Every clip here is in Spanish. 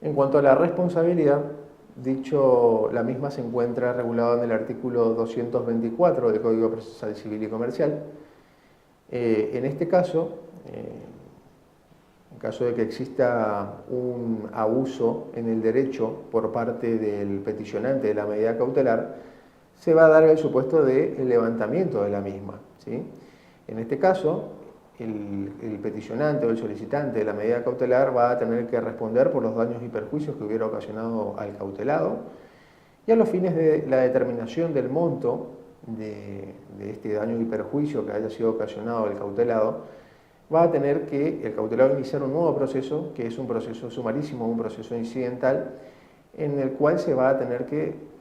En cuanto a la responsabilidad, la misma se encuentra regulada en el artículo 224 del Código Procesal Civil y Comercial. En este caso, en caso de que exista un abuso en el derecho por parte del peticionante de la medida cautelar, se va a dar el supuesto de levantamiento de la misma, ¿sí? En este caso, el peticionante o el solicitante de la medida cautelar va a tener que responder por los daños y perjuicios que hubiera ocasionado al cautelado, y a los fines de la determinación del monto de este daño y perjuicio que haya sido ocasionado al cautelado, va a tener que el cautelado iniciar un nuevo proceso, que es un proceso sumarísimo, un proceso incidental, en el cual se va a tener que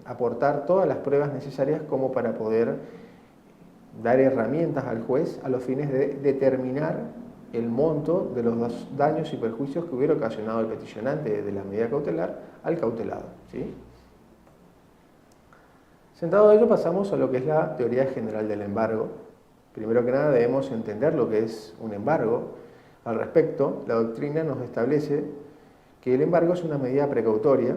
aportar todas las pruebas necesarias como para poder dar herramientas al juez a los fines de determinar el monto de los daños y perjuicios que hubiera ocasionado el peticionante de la medida cautelar al cautelado, ¿sí? Sentado a ello, pasamos a lo que es la teoría general del embargo. Primero que nada debemos entender lo que es un embargo. Al respecto, la doctrina nos establece que el embargo es una medida precautoria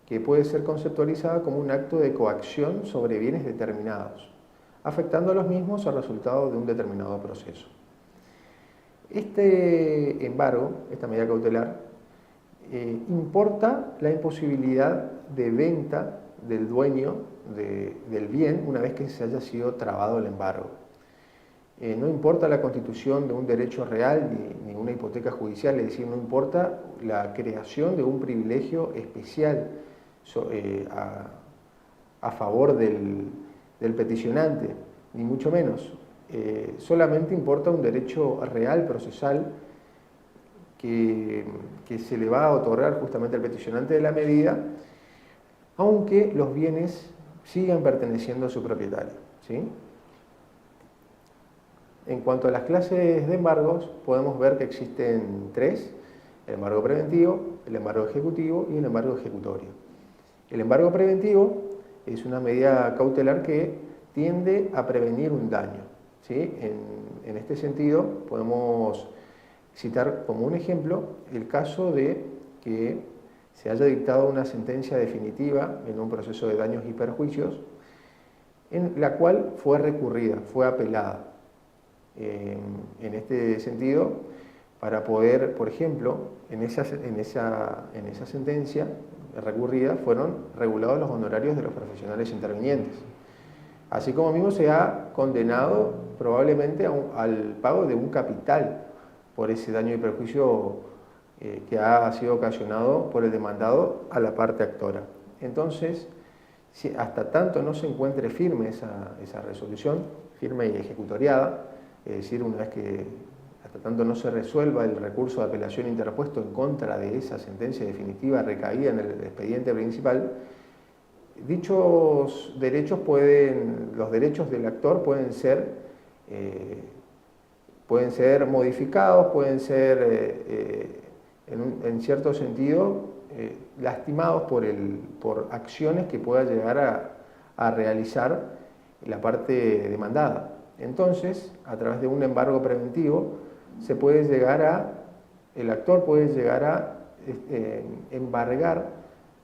que puede ser conceptualizada como un acto de coacción sobre bienes determinados, afectando a los mismos al resultado de un determinado proceso. Este embargo, esta medida cautelar, importa la imposibilidad de venta del dueño del bien una vez que se haya sido trabado el embargo. No importa la constitución de un derecho real ni una hipoteca judicial, es decir, no importa la creación de un privilegio especial a favor del peticionante, ni mucho menos. Solamente importa un derecho real, procesal, que se le va a otorgar justamente al peticionante de la medida, aunque los bienes sigan perteneciendo a su propietario, ¿sí? En cuanto a las clases de embargos, podemos ver que existen tres: el embargo preventivo, el embargo ejecutivo y el embargo ejecutorio. El embargo preventivo es una medida cautelar que tiende a prevenir un daño, ¿sí? En este sentido, podemos citar como un ejemplo el caso de que se haya dictado una sentencia definitiva en un proceso de daños y perjuicios, en la cual fue recurrida, fue apelada. En este sentido, para poder, por ejemplo, en esa sentencia recurrida fueron regulados los honorarios de los profesionales intervinientes, así como mismo se ha condenado probablemente al pago de un capital por ese daño y perjuicio que ha sido ocasionado por el demandado a la parte actora. Entonces, si hasta tanto no se encuentre firme esa resolución, firme y ejecutoriada, es decir, una vez que hasta tanto no se resuelva el recurso de apelación interpuesto en contra de esa sentencia definitiva recaída en el expediente principal, dichos derechos los derechos del actor pueden ser modificados, pueden ser en cierto sentido lastimados por acciones que pueda llegar a realizar la parte demandada. Entonces, a través de un embargo preventivo, el actor puede llegar a embargar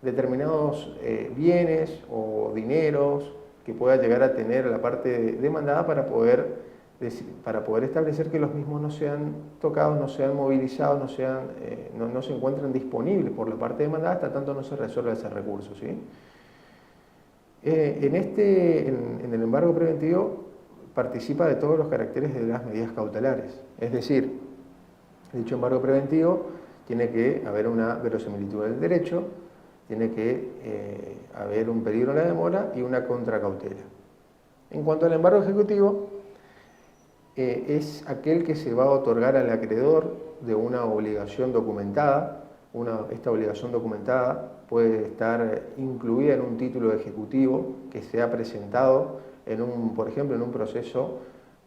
determinados bienes o dineros que pueda llegar a tener la parte demandada para poder establecer que los mismos no sean tocados, no sean movilizados, no se encuentren disponibles por la parte demandada hasta tanto no se resuelva ese recurso, ¿sí? En el embargo preventivo participa de todos los caracteres de las medidas cautelares, es decir, dicho embargo preventivo tiene que haber una verosimilitud del derecho, tiene que haber un peligro en la demora y una contracautela. En cuanto al embargo ejecutivo, es aquel que se va a otorgar al acreedor de una obligación documentada. Esta obligación documentada puede estar incluida en un título ejecutivo que sea presentado por ejemplo, en un proceso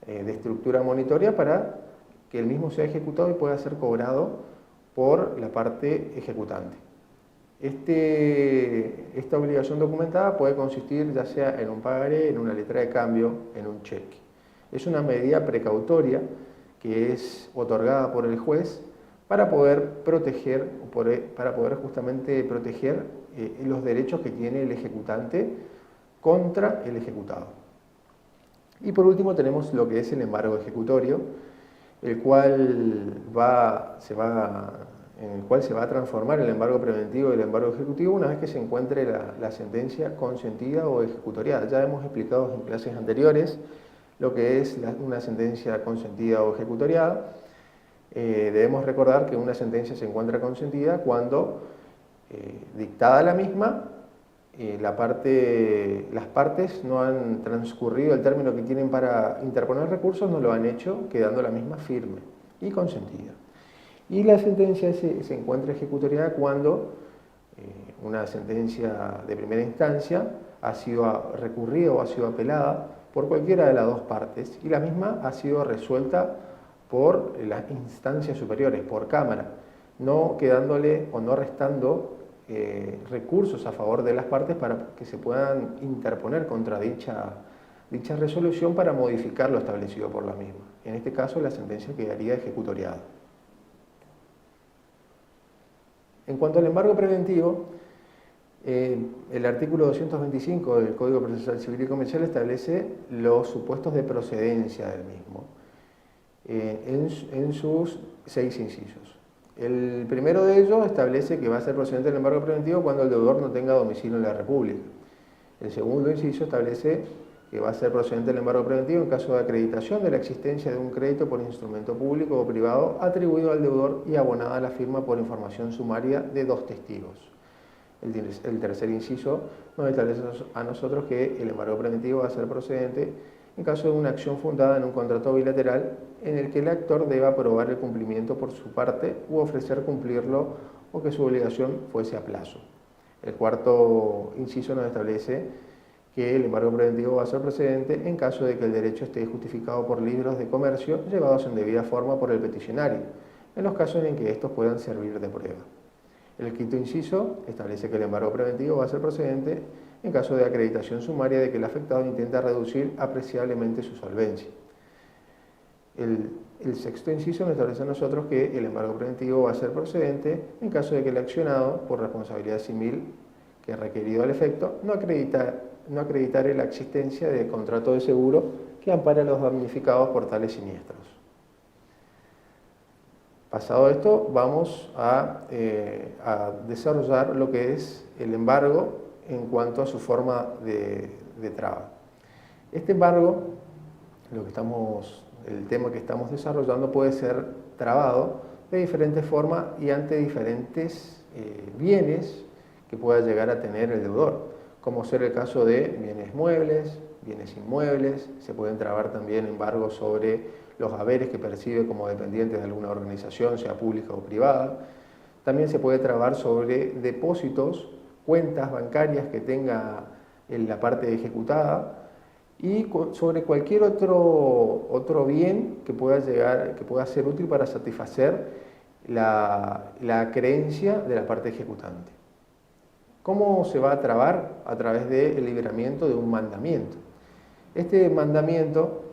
de estructura monitoria para que el mismo sea ejecutado y pueda ser cobrado por la parte ejecutante. Esta obligación documentada puede consistir ya sea en un pagaré, en una letra de cambio, en un cheque. Es una medida precautoria que es otorgada por el juez para poder proteger, para poder justamente proteger los derechos que tiene el ejecutante contra el ejecutado. Y por último tenemos lo que es el embargo ejecutorio, en el cual se va a transformar el embargo preventivo y el embargo ejecutivo una vez que se encuentre la sentencia consentida o ejecutoriada. Ya hemos explicado en clases anteriores lo que es una sentencia consentida o ejecutoriada. Debemos recordar que una sentencia se encuentra consentida cuando, dictada la misma, las partes no han transcurrido el término que tienen para interponer recursos, no lo han hecho, quedando la misma firme y consentida. Y la sentencia se encuentra ejecutoriada cuando una sentencia de primera instancia ha sido recurrida o ha sido apelada por cualquiera de las dos partes y la misma ha sido resuelta por las instancias superiores, por Cámara, no quedándole o no restando recursos a favor de las partes para que se puedan interponer contra dicha resolución para modificar lo establecido por la misma. En este caso, la sentencia quedaría ejecutoriada. En cuanto al embargo preventivo, el artículo 225 del Código Procesal Civil y Comercial establece los supuestos de procedencia del mismo en sus 6 incisos. El primero de ellos establece que va a ser procedente el embargo preventivo cuando el deudor no tenga domicilio en la República. El segundo inciso establece que va a ser procedente el embargo preventivo en caso de acreditación de la existencia de un crédito por instrumento público o privado atribuido al deudor y abonada la firma por información sumaria de 2 testigos. El tercer inciso nos establece a nosotros que el embargo preventivo va a ser procedente en caso de una acción fundada en un contrato bilateral en el que el actor deba probar el cumplimiento por su parte u ofrecer cumplirlo o que su obligación fuese a plazo. El cuarto inciso nos establece que el embargo preventivo va a ser procedente en caso de que el derecho esté justificado por libros de comercio llevados en debida forma por el peticionario, en los casos en que estos puedan servir de prueba. El quinto inciso establece que el embargo preventivo va a ser procedente en caso de acreditación sumaria de que el afectado intenta reducir apreciablemente su solvencia. El sexto inciso nos establece a nosotros que el embargo preventivo va a ser procedente en caso de que el accionado, por responsabilidad civil que ha requerido al efecto, no acreditare la existencia de contrato de seguro que ampara a los damnificados por tales siniestros. Pasado esto, vamos a desarrollar lo que es el embargo en cuanto a su forma de traba. Este embargo, el tema que estamos desarrollando, puede ser trabado de diferentes formas y ante diferentes bienes que pueda llegar a tener el deudor, como ser el caso de bienes muebles, bienes inmuebles. Se pueden trabar también embargos sobre los haberes que percibe como dependiente de alguna organización, sea pública o privada. También se puede trabar sobre depósitos, cuentas bancarias que tenga en la parte ejecutada y sobre cualquier otro bien que pueda ser útil para satisfacer la creencia de la parte ejecutante. ¿Cómo se va a trabar? A través del liberamiento de un mandamiento. Este mandamiento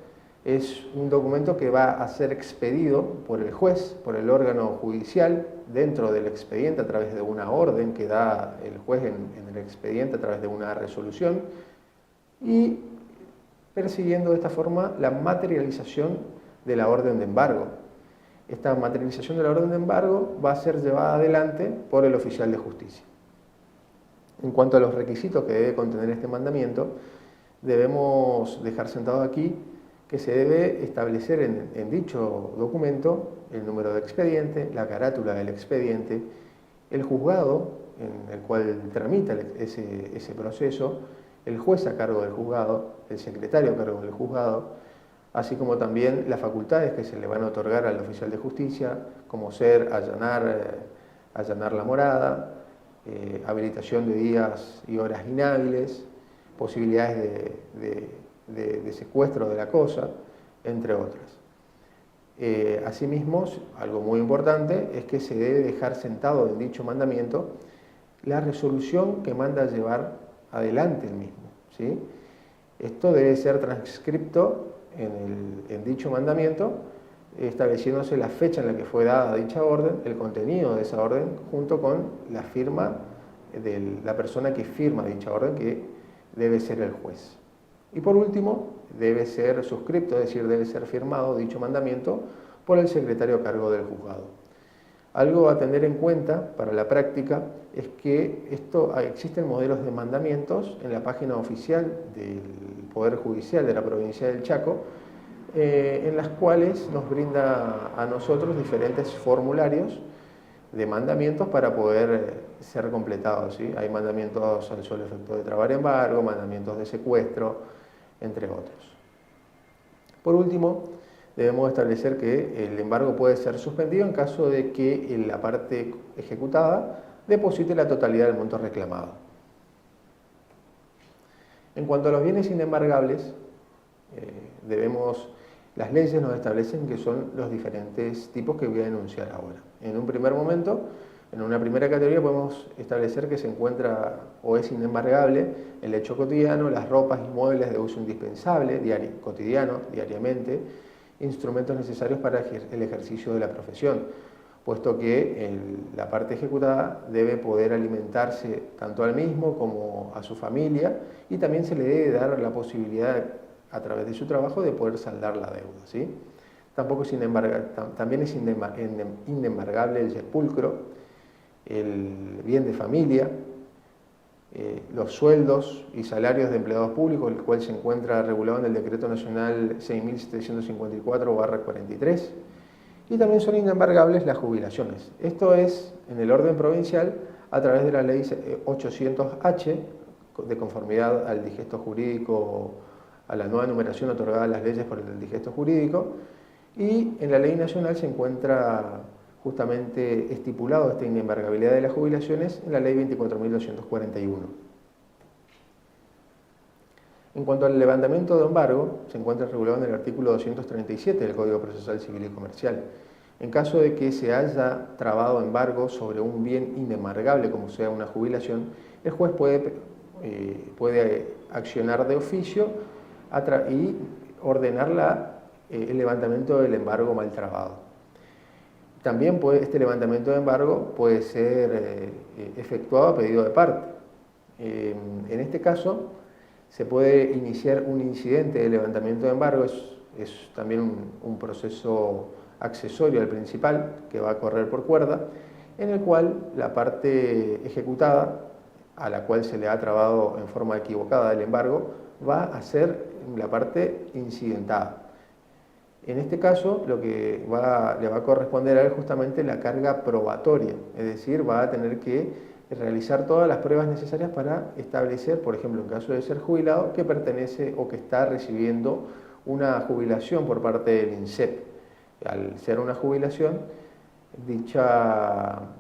es un documento que va a ser expedido por el juez, por el órgano judicial, dentro del expediente a través de una orden que da el juez en el expediente a través de una resolución y persiguiendo de esta forma la materialización de la orden de embargo. Esta materialización de la orden de embargo va a ser llevada adelante por el oficial de justicia. En cuanto a los requisitos que debe contener este mandamiento, debemos dejar sentado aquí que se debe establecer en dicho documento el número de expediente, la carátula del expediente, el juzgado en el cual tramita ese proceso, el juez a cargo del juzgado, el secretario a cargo del juzgado, así como también las facultades que se le van a otorgar al oficial de justicia, como ser allanar la morada, habilitación de días y horas inhábiles, posibilidades de secuestro de la cosa, entre otras. Asimismo, algo muy importante es que se debe dejar sentado en dicho mandamiento la resolución que manda llevar adelante el mismo, ¿sí? Esto debe ser transcripto en dicho mandamiento, estableciéndose la fecha en la que fue dada dicha orden, el contenido de esa orden, junto con la firma de la persona que firma dicha orden, que debe ser el juez. Y por último, debe ser suscripto, es decir, debe ser firmado dicho mandamiento por el secretario a cargo del juzgado. Algo a tener en cuenta para la práctica es que existen modelos de mandamientos en la página oficial del Poder Judicial de la provincia del Chaco, en las cuales nos brinda a nosotros diferentes formularios de mandamientos para poder ser completados, ¿sí? Hay mandamientos al solo efecto de trabar embargo, mandamientos de secuestro, entre otros. Por último, debemos establecer que el embargo puede ser suspendido en caso de que la parte ejecutada deposite la totalidad del monto reclamado. En cuanto a los bienes inembargables, las leyes nos establecen que son los diferentes tipos que voy a enunciar ahora. En un primer momento, en una primera categoría podemos establecer que se encuentra o es inembargable el hecho cotidiano, las ropas y muebles de uso indispensable, cotidiano, diariamente, instrumentos necesarios para el ejercicio de la profesión, puesto que la parte ejecutada debe poder alimentarse tanto al mismo como a su familia, y también se le debe dar la posibilidad a través de su trabajo de poder saldar la deuda, ¿sí? También es inembargable el sepulcro, el bien de familia, los sueldos y salarios de empleados públicos, el cual se encuentra regulado en el Decreto Nacional 6.754/43, y también son inembargables las jubilaciones. Esto es en el orden provincial a través de la Ley 800H, de conformidad al digesto jurídico, a la nueva numeración otorgada a las leyes por el digesto jurídico, y en la Ley Nacional se encuentra justamente estipulado esta inembargabilidad de las jubilaciones en la Ley 24.241. En cuanto al levantamiento de embargo, se encuentra regulado en el artículo 237 del Código Procesal Civil y Comercial. En caso de que se haya trabado embargo sobre un bien inembargable, como sea una jubilación, el juez puede accionar de oficio y ordenar el levantamiento del embargo mal trabado. También este levantamiento de embargo puede ser efectuado a pedido de parte. En este caso, se puede iniciar un incidente de levantamiento de embargo, es también un proceso accesorio al principal, que va a correr por cuerda, en el cual la parte ejecutada, a la cual se le ha trabado en forma equivocada el embargo, va a ser la parte incidentada. En este caso, lo que le va a corresponder a él justamente la carga probatoria, es decir, va a tener que realizar todas las pruebas necesarias para establecer, por ejemplo, en caso de ser jubilado, que pertenece o que está recibiendo una jubilación por parte del INSEP. Al ser una jubilación,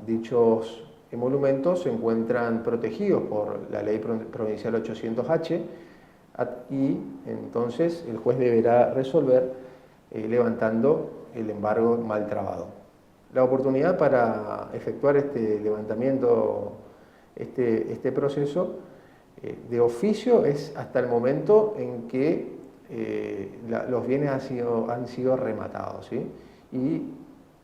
dichos emolumentos se encuentran protegidos por la Ley Provincial 800H, y entonces el juez deberá resolver levantando el embargo mal trabado. La oportunidad para efectuar este levantamiento, este proceso de oficio, es hasta el momento en que los bienes han sido rematados, ¿sí? Y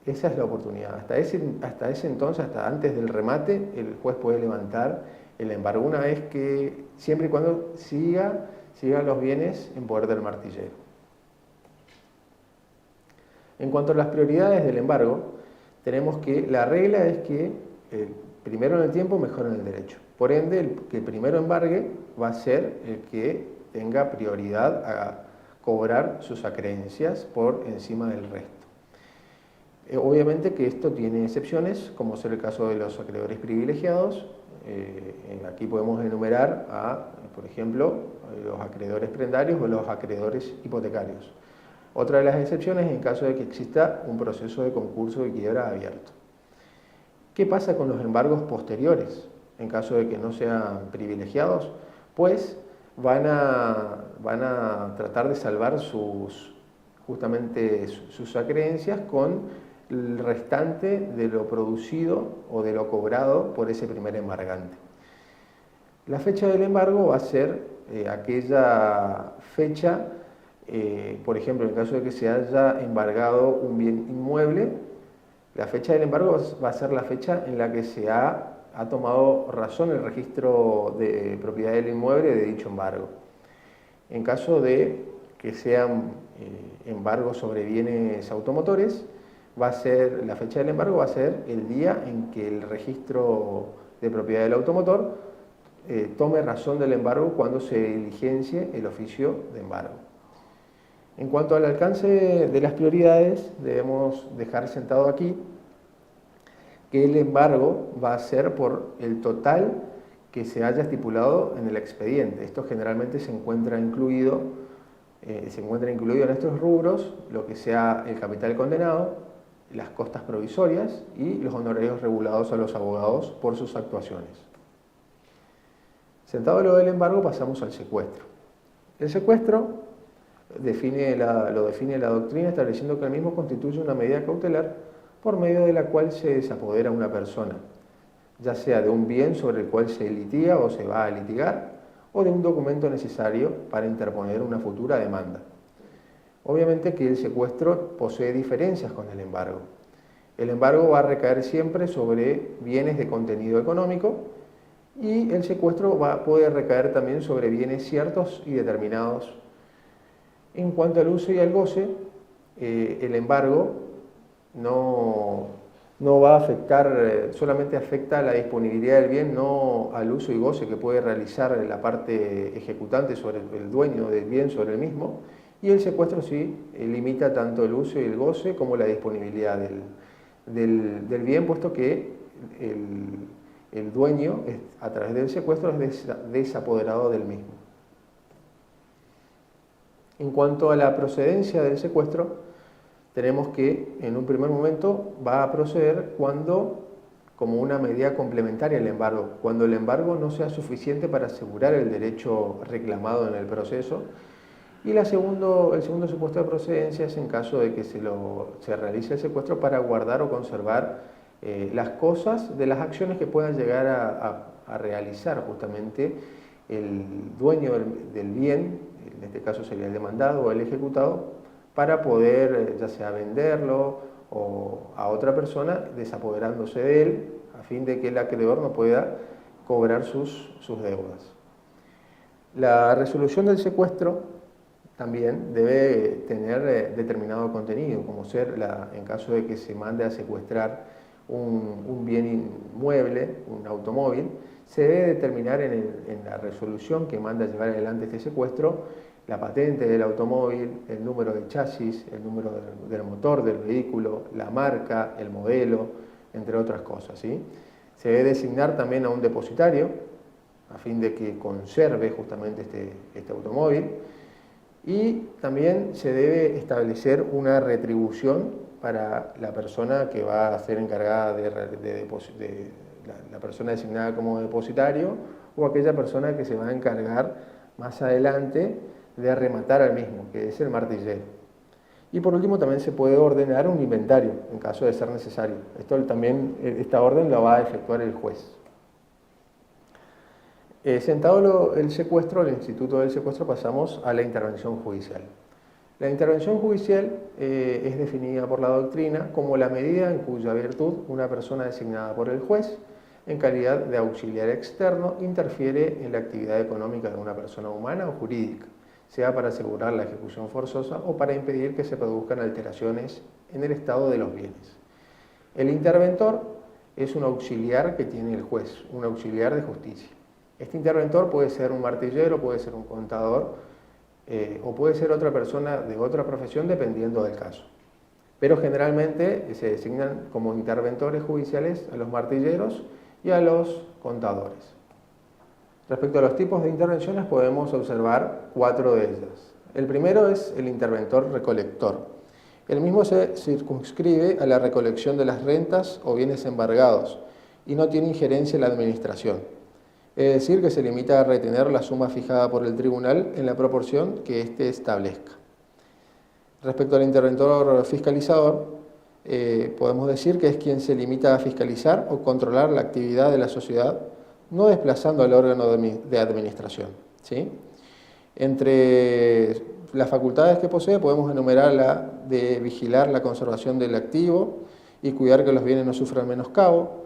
esa es la oportunidad. Hasta ese entonces, hasta antes del remate, el juez puede levantar el embargo, una vez que, siempre y cuando sigan los bienes en poder del martillero. En cuanto a las prioridades del embargo, tenemos que la regla es que primero en el tiempo, mejor en el derecho. Por ende, el que primero embargue va a ser el que tenga prioridad a cobrar sus acreencias por encima del resto. Obviamente que esto tiene excepciones, como ser el caso de los acreedores privilegiados. Aquí podemos enumerar por ejemplo, los acreedores prendarios o los acreedores hipotecarios. Otra de las excepciones es en caso de que exista un proceso de concurso de quiebra abierto. ¿Qué pasa con los embargos posteriores? En caso de que no sean privilegiados, pues van a tratar de salvar justamente sus acreencias con el restante de lo producido o de lo cobrado por ese primer embargante. La fecha del embargo va a ser aquella fecha por ejemplo, en el caso de que se haya embargado un bien inmueble, la fecha del embargo va a ser la fecha en la que se ha tomado razón el registro de propiedad del inmueble de dicho embargo. En caso de que sean embargos sobre bienes automotores, la fecha del embargo va a ser el día en que el registro de propiedad del automotor tome razón del embargo cuando se diligencie el oficio de embargo. En cuanto al alcance de las prioridades, debemos dejar sentado aquí que el embargo va a ser por el total que se haya estipulado en el expediente. Esto generalmente se encuentra incluido en estos rubros lo que sea el capital condenado, las costas provisorias y los honorarios regulados a los abogados por sus actuaciones. Sentado lo del embargo, pasamos al secuestro. El secuestro lo define la doctrina estableciendo que el mismo constituye una medida cautelar por medio de la cual se desapodera a una persona, ya sea de un bien sobre el cual se litiga o se va a litigar, o de un documento necesario para interponer una futura demanda. Obviamente que el secuestro posee diferencias con el embargo. El embargo va a recaer siempre sobre bienes de contenido económico y el secuestro puede recaer también sobre bienes ciertos y determinados. En cuanto al uso y al goce, el embargo no va a afectar, solamente afecta a la disponibilidad del bien, no al uso y goce que puede realizar la parte ejecutante sobre el dueño del bien sobre el mismo, y el secuestro sí limita tanto el uso y el goce como la disponibilidad del bien, puesto que el dueño, a través del secuestro, es desapoderado del mismo. En cuanto a la procedencia del secuestro, tenemos que en un primer momento va a proceder como una medida complementaria al embargo, cuando el embargo no sea suficiente para asegurar el derecho reclamado en el proceso. Y el segundo supuesto de procedencia es en caso de que se realice el secuestro para guardar o conservar las cosas de las acciones que puedan llegar a realizar justamente el dueño del bien, en este caso sería el demandado o el ejecutado, para poder ya sea venderlo o a otra persona, desapoderándose de él, a fin de que el acreedor no pueda cobrar sus deudas. La resolución del secuestro también debe tener determinado contenido, como ser, en caso de que se mande a secuestrar un bien inmueble, un automóvil, se debe determinar en la resolución que manda a llevar adelante este secuestro la patente del automóvil, el número de chasis, el número del motor del vehículo, la marca, el modelo, entre otras cosas, ¿sí? Se debe designar también a un depositario a fin de que conserve justamente este automóvil, y también se debe establecer una retribución para la persona que va a ser encargada la persona designada como depositario, o aquella persona que se va a encargar más adelante de rematar al mismo, que es el martillero. Y por último también se puede ordenar un inventario en caso de ser necesario. Esta orden la va a efectuar el juez. Sentado el secuestro, el instituto del secuestro, pasamos a la intervención judicial. La intervención judicial es definida por la doctrina como la medida en cuya virtud una persona designada por el juez en calidad de auxiliar externo interfiere en la actividad económica de una persona humana o jurídica, sea para asegurar la ejecución forzosa o para impedir que se produzcan alteraciones en el estado de los bienes. El interventor es un auxiliar que tiene el juez, un auxiliar de justicia. Este interventor puede ser un martillero, puede ser un contador o puede ser otra persona de otra profesión dependiendo del caso. Pero generalmente se designan como interventores judiciales a los martilleros y a los contadores. Respecto a los tipos de intervenciones podemos observar 4 de ellas. El primero es el interventor recolector. El mismo se circunscribe a la recolección de las rentas o bienes embargados y no tiene injerencia en la administración. Es decir, que se limita a retener la suma fijada por el tribunal en la proporción que éste establezca. Respecto al interventor fiscalizador, podemos decir que es quien se limita a fiscalizar o controlar la actividad de la sociedad, no desplazando al órgano de administración, ¿sí? Entre las facultades que posee podemos enumerar la de vigilar la conservación del activo y cuidar que los bienes no sufran menoscabo,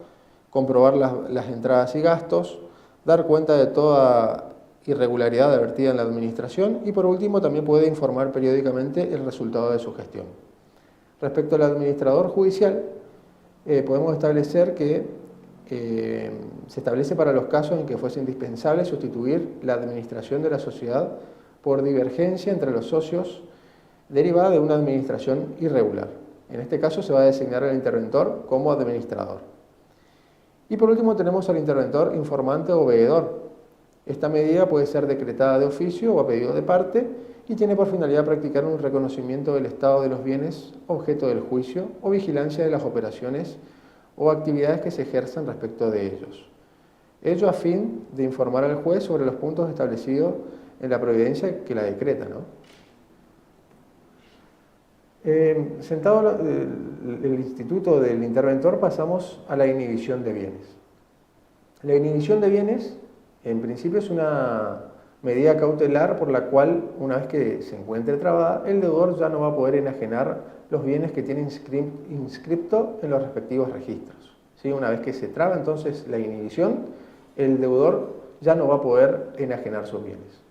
comprobar las entradas y gastos, dar cuenta de toda irregularidad advertida en la administración y por último también puede informar periódicamente el resultado de su gestión. Respecto al administrador judicial, podemos establecer que se establece para los casos en que fuese indispensable sustituir la administración de la sociedad por divergencia entre los socios derivada de una administración irregular. En este caso se va a designar al interventor como administrador. Y por último tenemos al interventor informante o veedor. Esta medida puede ser decretada de oficio o a pedido de parte y tiene por finalidad practicar un reconocimiento del estado de los bienes objeto del juicio o vigilancia de las operaciones o actividades que se ejerzan respecto de ellos. Ello a fin de informar al juez sobre los puntos establecidos en la providencia que la decreta, ¿no? Sentado el instituto del interventor, pasamos a la inhibición de bienes. La inhibición de bienes, en principio, es una medida cautelar por la cual, una vez que se encuentre trabada, el deudor ya no va a poder enajenar los bienes que tiene inscripto en los respectivos registros. ¿Sí? Una vez que se traba entonces la inhibición, el deudor ya no va a poder enajenar sus bienes.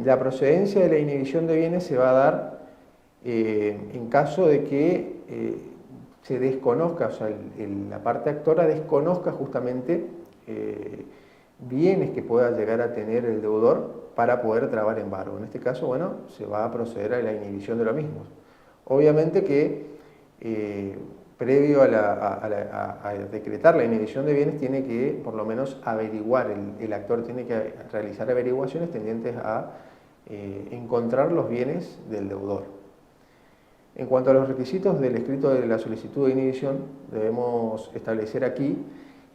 La procedencia de la inhibición de bienes se va a dar en caso de que se desconozca, o sea, la parte actora desconozca justamente bienes que pueda llegar a tener el deudor para poder trabar embargo. En este caso, bueno, se va a proceder a la inhibición de lo mismo. Obviamente que previo a decretar la inhibición de bienes tiene que por lo menos averiguar, el actor tiene que realizar averiguaciones tendientes a encontrar los bienes del deudor. En cuanto a los requisitos del escrito de la solicitud de inhibición, debemos establecer aquí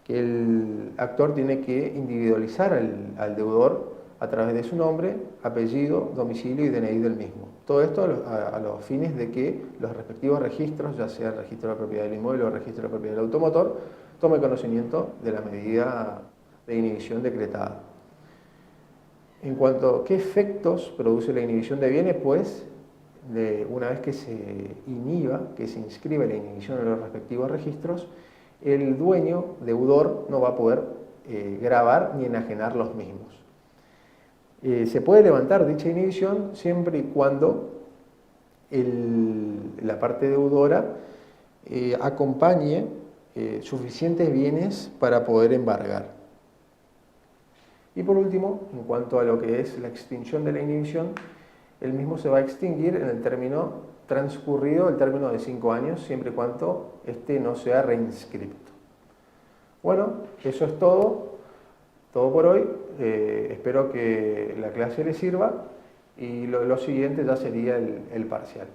que el actor tiene que individualizar al deudor a través de su nombre, apellido, domicilio y DNI del mismo. Todo esto a los fines de que los respectivos registros, ya sea el registro de la propiedad del inmueble o el registro de la propiedad del automotor, tome conocimiento de la medida de inhibición decretada. En cuanto a qué efectos produce la inhibición de bienes, pues, una vez que se inhiba, que se inscribe la inhibición en los respectivos registros, el dueño, deudor, no va a poder gravar ni enajenar los mismos. Se puede levantar dicha inhibición siempre y cuando la parte deudora acompañe suficientes bienes para poder embargar. Y por último, en cuanto a lo que es la extinción de la inhibición, el mismo se va a extinguir en el término transcurrido, el término de 5 años, siempre y cuando este no sea reinscripto. Bueno, eso es todo por hoy. Espero que la clase les sirva y lo siguiente ya sería el parcial.